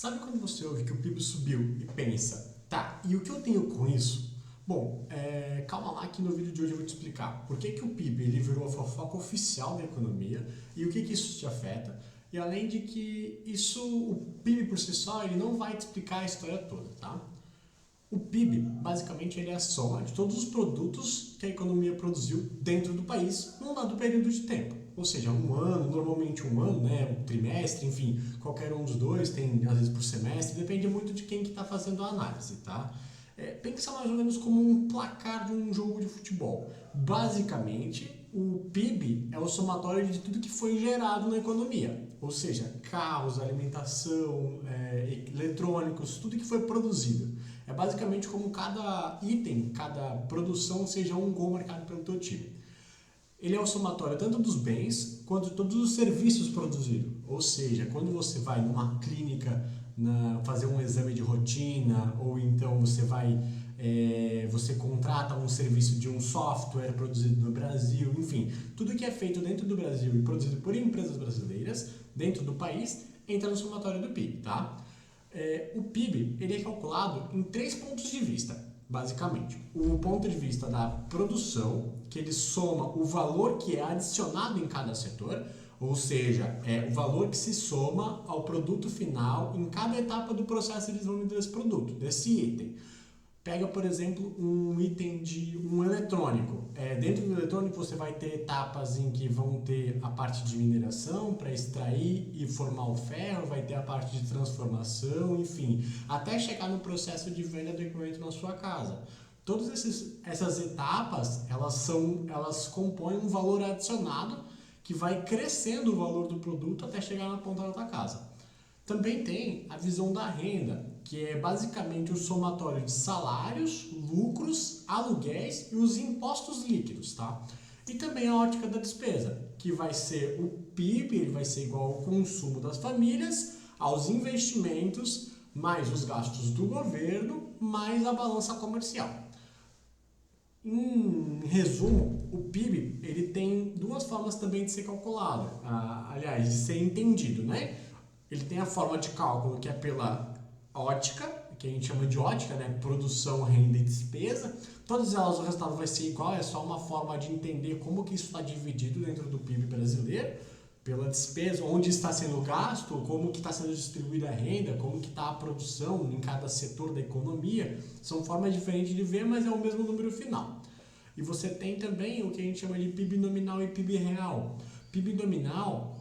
Sabe quando você ouve que o PIB subiu e pensa, tá, e o que eu tenho com isso? Bom, calma lá que no vídeo de hoje eu vou te explicar por que o PIB ele virou a fofoca oficial da economia e o que isso te afeta. E além de que o PIB por si só, ele não vai te explicar a história toda, tá? O PIB, basicamente, ele é a soma de todos os produtos que a economia produziu dentro do país num dado período de tempo. Ou seja, um ano, normalmente um ano, né, um trimestre, enfim, qualquer um dos dois, tem às vezes por semestre, depende muito de quem que está fazendo a análise, tá? Pensa mais ou menos como um placar de um jogo de futebol. Basicamente, o PIB é o somatório de tudo que foi gerado na economia. Ou seja, carros, alimentação, eletrônicos, tudo que foi produzido. É basicamente como cada item, cada produção seja um gol marcado pelo teu time. Ele é o somatório tanto dos bens quanto de todos os serviços produzidos. Ou seja, quando você vai numa clínica fazer um exame de rotina, ou então você contrata um serviço de um software produzido no Brasil, enfim, tudo que é feito dentro do Brasil e produzido por empresas brasileiras dentro do país entra no somatório do PIB, tá? O PIB ele é calculado em 3 pontos de vista, basicamente. O ponto de vista da produção, que ele soma o valor que é adicionado em cada setor, ou seja, é o valor que se soma ao produto final em cada etapa do processo de desenvolvimento desse produto, desse item. Pega, por exemplo, um item de um eletrônico. Dentro do eletrônico você vai ter etapas em que vão ter a parte de mineração para extrair e formar o ferro, vai ter a parte de transformação, enfim, até chegar no processo de venda do equipamento na sua casa. Todas essas etapas, elas compõem um valor adicionado que vai crescendo o valor do produto até chegar na ponta da tua casa. Também tem a visão da renda, que é basicamente o somatório de salários, lucros, aluguéis e os impostos líquidos, tá? E também a ótica da despesa, que vai ser o PIB, ele vai ser igual ao consumo das famílias, aos investimentos, mais os gastos do governo, mais a balança comercial. Em resumo, o PIB ele tem duas formas também de ser calculado, aliás, de ser entendido, né? Ele tem a forma de cálculo que é pela ótica, que a gente chama de ótica, né? Produção, renda e despesa. Todas elas o resultado vai ser igual, é só uma forma de entender como que isso está dividido dentro do PIB brasileiro, pela despesa, onde está sendo gasto, como que está sendo distribuída a renda, como que está a produção em cada setor da economia. São formas diferentes de ver, mas é o mesmo número final. E você tem também o que a gente chama de PIB nominal e PIB real. PIB nominal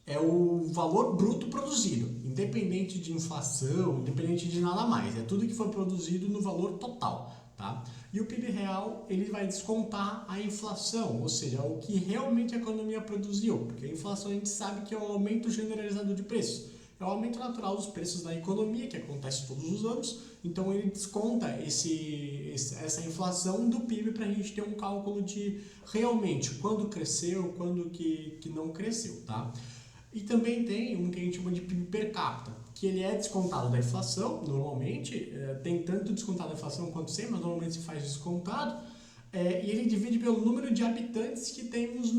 é o valor bruto produzido, independente de inflação, independente de nada mais. É tudo que foi produzido no valor total, tá? E o PIB real, ele vai descontar a inflação, ou seja, o que realmente a economia produziu, porque a inflação a gente sabe que é o aumento generalizado de preços. É o aumento natural dos preços da economia, que acontece todos os anos, então ele desconta essa inflação do PIB para a gente ter um cálculo de realmente quando cresceu, quando que não cresceu, tá? E também tem um que a gente chama de PIB per capita, que ele é descontado da inflação, normalmente, tem tanto descontado da inflação quanto sem, mas normalmente se faz descontado, e ele divide pelo número de habitantes que temos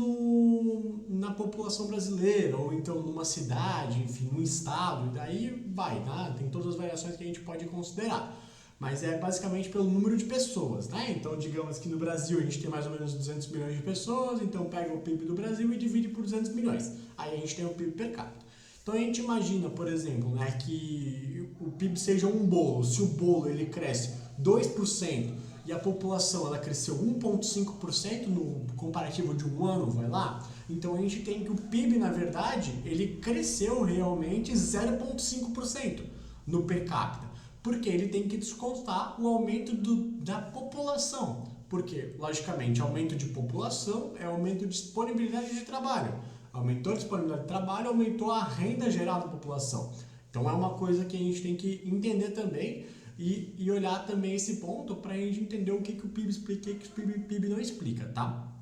na população brasileira, ou então numa cidade, enfim, num estado, e daí vai, tá? Tem todas as variações que a gente pode considerar. Mas é basicamente pelo número de pessoas, né? Então, digamos que no Brasil a gente tem mais ou menos 200 milhões de pessoas, então pega o PIB do Brasil e divide por 200 milhões. Aí a gente tem o PIB per capita. Então a gente imagina, por exemplo, né, que o PIB seja um bolo. Se o bolo ele cresce 2% e a população ela cresceu 1,5% no comparativo de um ano, vai lá, então a gente tem que o PIB, na verdade, ele cresceu realmente 0,5% no per capita. Porque ele tem que descontar o aumento da população. Porque, logicamente, aumento de população é aumento de disponibilidade de trabalho. Aumentou a disponibilidade de trabalho, aumentou a renda gerada da população. Então é uma coisa que a gente tem que entender também e olhar também esse ponto para a gente entender o que o PIB explica e o que o PIB não explica, tá?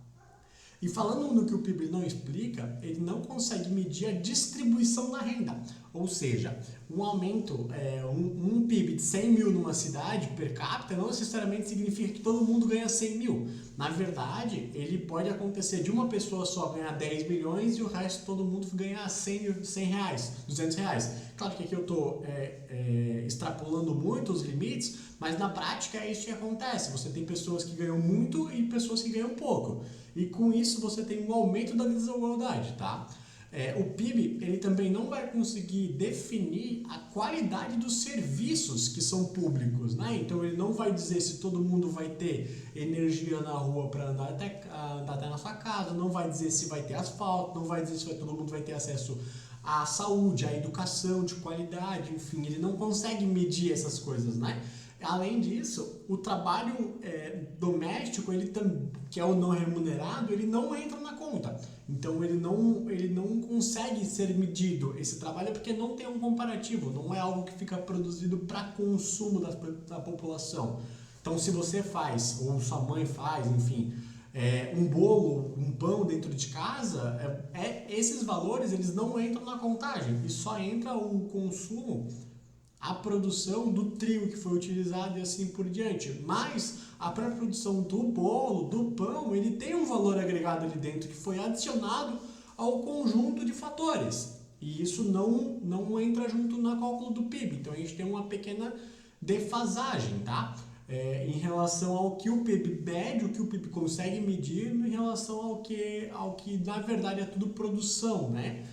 E falando no que o PIB não explica, ele não consegue medir a distribuição da renda. Ou seja, um aumento, um PIB de 100 mil numa cidade per capita não necessariamente significa que todo mundo ganha 100 mil. Na verdade, ele pode acontecer de uma pessoa só ganhar 10 milhões e o resto todo mundo ganhar 100 reais, 200 reais. Claro que aqui eu estou extrapolando muito os limites, mas na prática é isso que acontece. Você tem pessoas que ganham muito e pessoas que ganham pouco. E com isso você tem um aumento da desigualdade, tá? O PIB ele também não vai conseguir definir a qualidade dos serviços que são públicos, né? Então ele não vai dizer se todo mundo vai ter energia na rua para andar até na sua casa, não vai dizer se vai ter asfalto, não vai dizer se todo mundo vai ter acesso à saúde, à educação de qualidade, enfim, ele não consegue medir essas coisas, né? Além disso, o trabalho doméstico, que é o não remunerado, ele não entra na conta. Então ele não consegue ser medido esse trabalho porque não tem um comparativo, não é algo que fica produzido para consumo da população. Então se você faz, ou sua mãe faz, enfim, um bolo, um pão dentro de casa, esses valores eles não entram na contagem e só entra o consumo, a produção do trigo que foi utilizado e assim por diante. Mas a própria produção do bolo, do pão, ele tem um valor agregado ali dentro que foi adicionado ao conjunto de fatores. E isso não entra junto no cálculo do PIB. Então a gente tem uma pequena defasagem, tá? Em relação ao que o PIB mede, o que o PIB consegue medir, em relação ao que na verdade é tudo produção, né?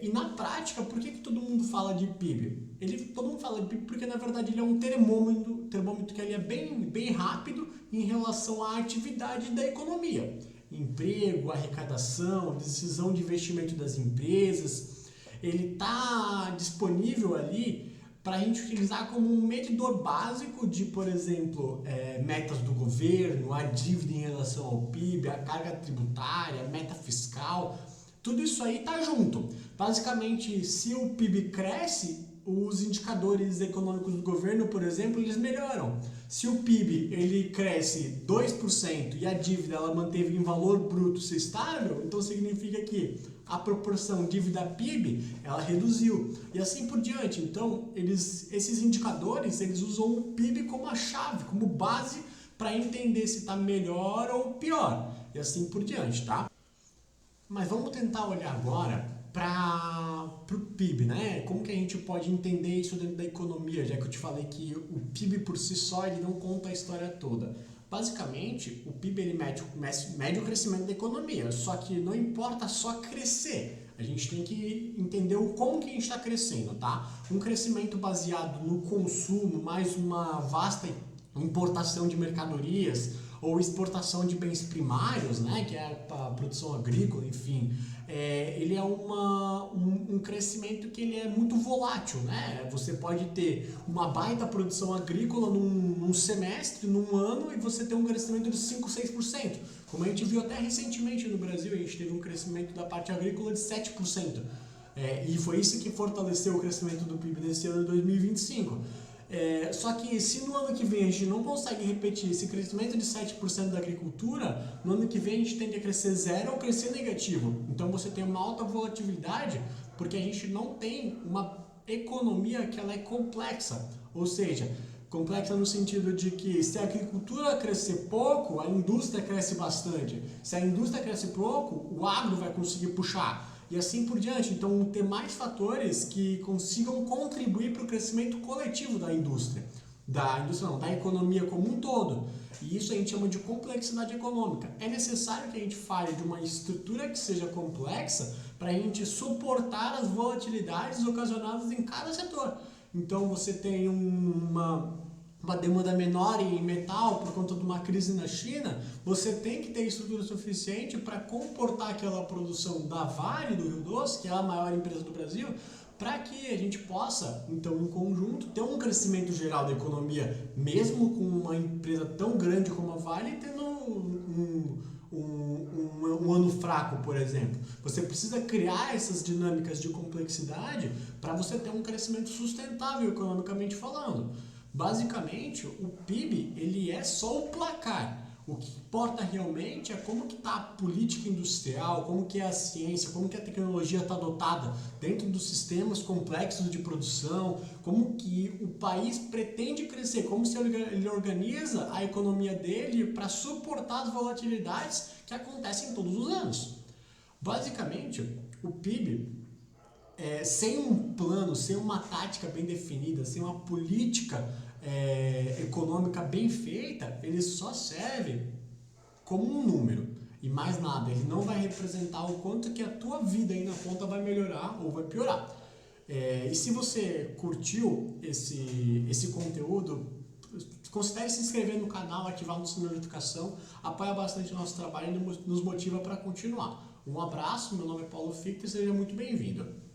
E na prática, por que todo mundo fala de PIB? Todo mundo fala de PIB porque na verdade ele é um termômetro que ele é bem rápido em relação à atividade da economia. Emprego, arrecadação, decisão de investimento das empresas. Ele está disponível ali para a gente utilizar como um medidor básico de, por exemplo, metas do governo, a dívida em relação ao PIB, a carga tributária, a meta fiscal. Tudo isso aí está junto. Basicamente, se o PIB cresce, os indicadores econômicos do governo, por exemplo, eles melhoram. Se o PIB ele cresce 2% e a dívida ela manteve em valor bruto ser estável, então significa que a proporção dívida-PIB ela reduziu. E assim por diante. Então, esses indicadores eles usam o PIB como a chave, como base para entender se está melhor ou pior. E assim por diante, tá? Mas vamos tentar olhar agora para o PIB, né? Como que a gente pode entender isso dentro da economia, já que eu te falei que o PIB por si só ele não conta a história toda. Basicamente, o PIB ele mede o crescimento da economia, só que não importa só crescer. A gente tem que entender como que a gente está crescendo, tá? Um crescimento baseado no consumo, mais uma vasta importação de mercadorias, ou exportação de bens primários, né, que é a produção agrícola, enfim, ele é um crescimento que ele é muito volátil, né? Você pode ter uma baita produção agrícola num semestre, num ano, e você ter um crescimento de 5, 6%. Como a gente viu até recentemente no Brasil, a gente teve um crescimento da parte agrícola de 7%. E foi isso que fortaleceu o crescimento do PIB nesse ano de 2025. Só que se no ano que vem a gente não consegue repetir esse crescimento de 7% da agricultura, no ano que vem a gente tende a crescer zero ou crescer negativo. Então você tem uma alta volatilidade porque a gente não tem uma economia que ela é complexa. Ou seja, complexa no sentido de que se a agricultura crescer pouco, a indústria cresce bastante. Se a indústria cresce pouco, o agro vai conseguir puxar. E assim por diante. Então, ter mais fatores que consigam contribuir para o crescimento coletivo da indústria. Da economia como um todo. E isso a gente chama de complexidade econômica. É necessário que a gente fale de uma estrutura que seja complexa para a gente suportar as volatilidades ocasionadas em cada setor. Então, você tem uma demanda menor em metal por conta de uma crise na China, você tem que ter estrutura suficiente para comportar aquela produção da Vale do Rio Doce, que é a maior empresa do Brasil, para que a gente possa, então, em conjunto, ter um crescimento geral da economia, mesmo com uma empresa tão grande como a Vale, tendo um ano fraco, por exemplo. Você precisa criar essas dinâmicas de complexidade para você ter um crescimento sustentável economicamente falando. Basicamente, o PIB ele é só o placar. O que importa realmente é como que está a política industrial, como que é a ciência, como que a tecnologia está adotada dentro dos sistemas complexos de produção, como que o país pretende crescer, como se ele organiza a economia dele para suportar as volatilidades que acontecem todos os anos. Basicamente, o PIB, sem um plano, sem uma tática bem definida, sem uma política econômica bem feita, ele só serve como um número e mais nada. Ele não vai representar o quanto que a tua vida aí na ponta vai melhorar ou vai piorar. E se você curtiu esse conteúdo, considere se inscrever no canal, ativar o sininho de notificação, apoia bastante o nosso trabalho e nos motiva para continuar. Um abraço, meu nome é Paulo Fichter e seja muito bem-vindo.